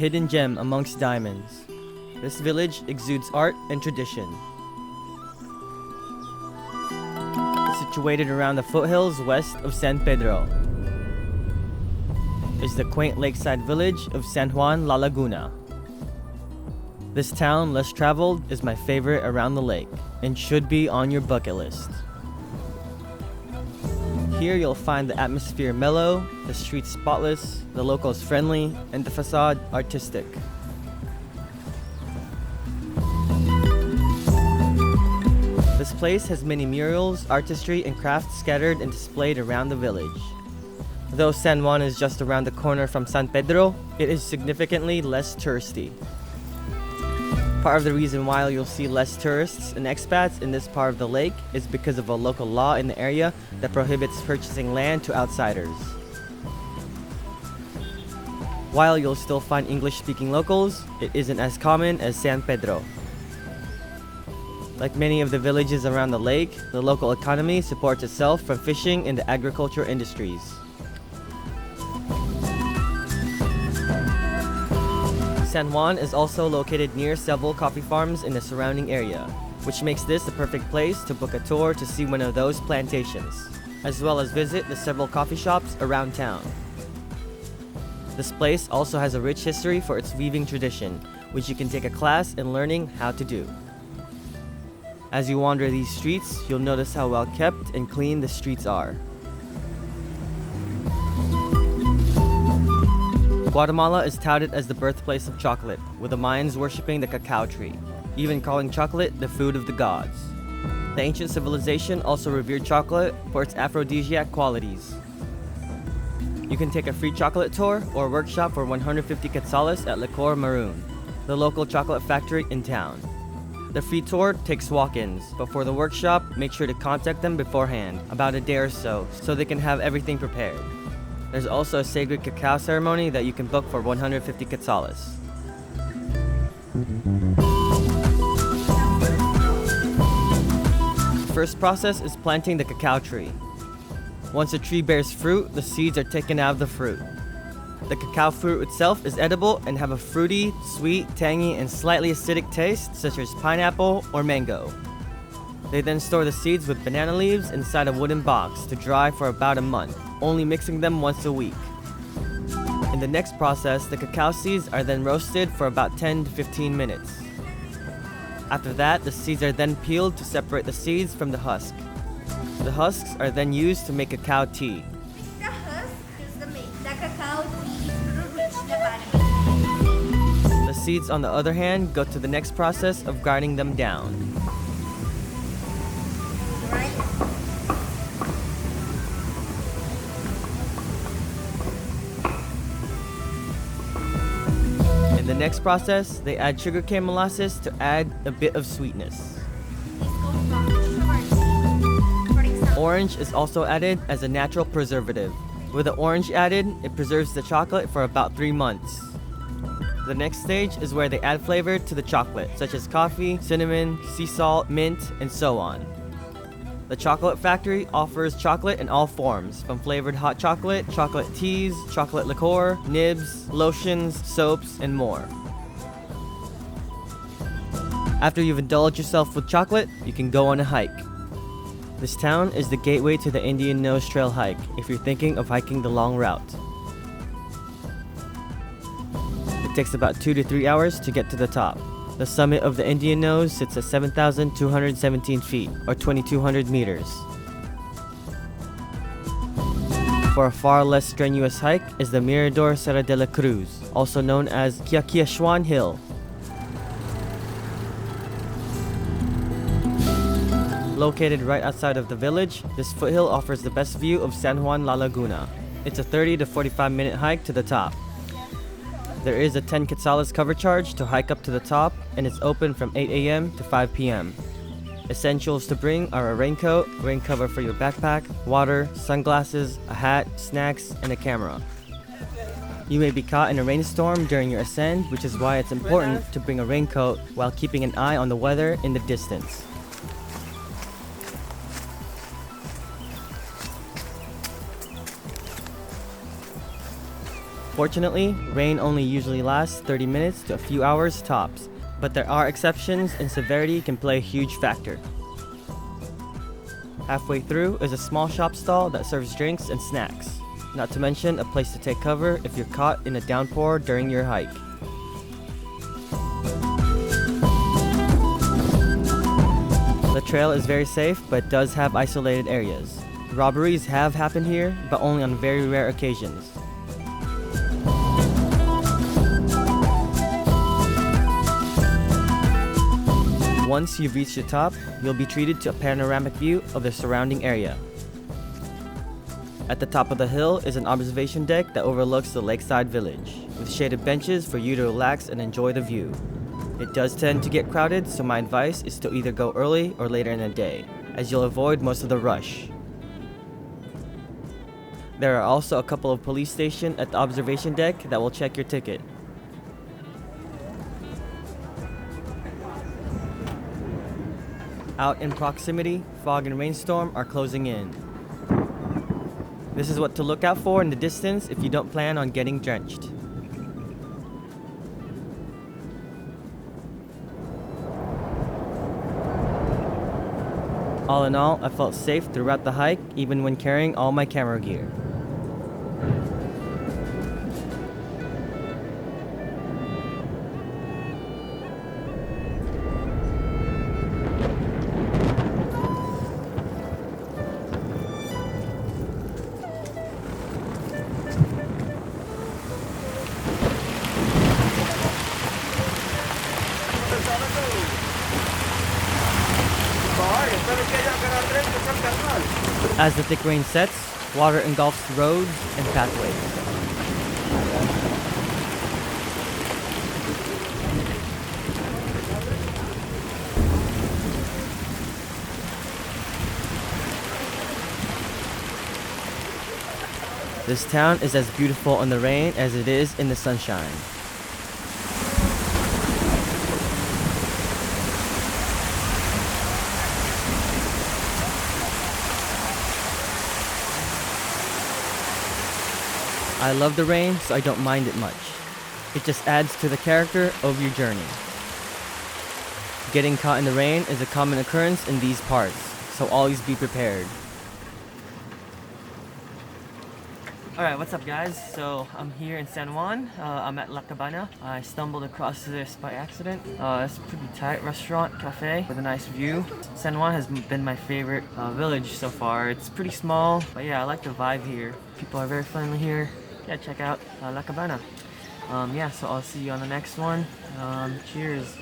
hidden gem amongst diamonds. This village exudes art and tradition. Situated around the foothills west of San Pedro is the quaint lakeside village of San Juan, La Laguna. This town, less traveled, is my favorite around the lake and should be on your bucket list. Here you'll find the atmosphere mellow, the streets spotless, the locals friendly, and the facade artistic. This place has many murals, artistry, and crafts scattered and displayed around the village. Though San Juan is just around the corner from San Pedro, it is significantly less touristy. Part of the reason why you'll see less tourists and expats in this part of the lake is because of a local law in the area that prohibits purchasing land to outsiders. While you'll still find English-speaking locals, it isn't as common as San Pedro. Like many of the villages around the lake, the local economy supports itself from fishing and the agriculture industries. San Juan is also located near several coffee farms in the surrounding area, which makes this the perfect place to book a tour to see one of those plantations, as well as visit the several coffee shops around town. This place also has a rich history for its weaving tradition, which you can take a class in learning how to do. As you wander these streets, you'll notice how well kept and clean the streets are. Guatemala is touted as the birthplace of chocolate, with the Mayans worshipping the cacao tree, even calling chocolate the food of the gods. The ancient civilization also revered chocolate for its aphrodisiac qualities. You can take a free chocolate tour or workshop for 150 quetzales at Licor Maroon, the local chocolate factory in town. The free tour takes walk-ins, but for the workshop, make sure to contact them beforehand, about a day or so they can have everything prepared. There's also a sacred cacao ceremony that you can book for 150 quetzales. The first process is planting the cacao tree. Once a tree bears fruit, the seeds are taken out of the fruit. The cacao fruit itself is edible and have a fruity, sweet, tangy, and slightly acidic taste, such as pineapple or mango. They then store the seeds with banana leaves inside a wooden box to dry for about a month, only mixing them once a week. In the next process, the cacao seeds are then roasted for about 10 to 15 minutes. After that, the seeds are then peeled to separate the seeds from the husk. The husks are then used to make cacao tea. The husk is the cacao tea rich The seeds, on the other hand, go to the next process of grinding them down. Right? In the next process, they add sugarcane molasses to add a bit of sweetness. Orange is also added as a natural preservative. With the orange added, it preserves the chocolate for about 3 months. The next stage is where they add flavor to the chocolate, such as coffee, cinnamon, sea salt, mint, and so on. The chocolate factory offers chocolate in all forms, from flavored hot chocolate, chocolate teas, chocolate liqueur, nibs, lotions, soaps, and more. After you've indulged yourself with chocolate, you can go on a hike. This town is the gateway to the Indian Nose Trail hike if you're thinking of hiking the long route. It takes about 2 to 3 hours to get to the top. The summit of the Indian Nose sits at 7,217 feet, or 2,200 meters. For a far less strenuous hike is the Mirador Cerro de la Cruz, also known as Quiaquiachuan Hill. Located right outside of the village, this foothill offers the best view of San Juan La Laguna. It's a 30 to 45 minute hike to the top. There is a 10 quetzales cover charge to hike up to the top, and it's open from 8 a.m. to 5 p.m. Essentials to bring are a raincoat, rain cover for your backpack, water, sunglasses, a hat, snacks, and a camera. You may be caught in a rainstorm during your ascent, which is why it's important to bring a raincoat while keeping an eye on the weather in the distance. Fortunately, rain only usually lasts 30 minutes to a few hours tops, but there are exceptions and severity can play a huge factor. Halfway through is a small shop stall that serves drinks and snacks, not to mention a place to take cover if you're caught in a downpour during your hike. The trail is very safe but does have isolated areas. Robberies have happened here, but only on very rare occasions. Once you've reached the top, you'll be treated to a panoramic view of the surrounding area. At the top of the hill is an observation deck that overlooks the lakeside village, with shaded benches for you to relax and enjoy the view. It does tend to get crowded, so my advice is to either go early or later in the day, as you'll avoid most of the rush. There are also a couple of police stations at the observation deck that will check your ticket. Out in proximity, fog and rainstorm are closing in. This is what to look out for in the distance if you don't plan on getting drenched. All in all, I felt safe throughout the hike, even when carrying all my camera gear. As the thick rain sets, water engulfs roads and pathways. This town is as beautiful in the rain as it is in the sunshine. I love the rain, so I don't mind it much. It just adds to the character of your journey. Getting caught in the rain is a common occurrence in these parts, so always be prepared. Alright, what's up guys? So I'm here in San Juan. I'm at La Cabana. I stumbled across this by accident. It's a pretty tight restaurant, cafe with a nice view. San Juan has been my favorite village so far. It's pretty small, but yeah, I like the vibe here. People are very friendly here. Yeah, check out La Cabana. Yeah, so I'll see you on the next one. Cheers.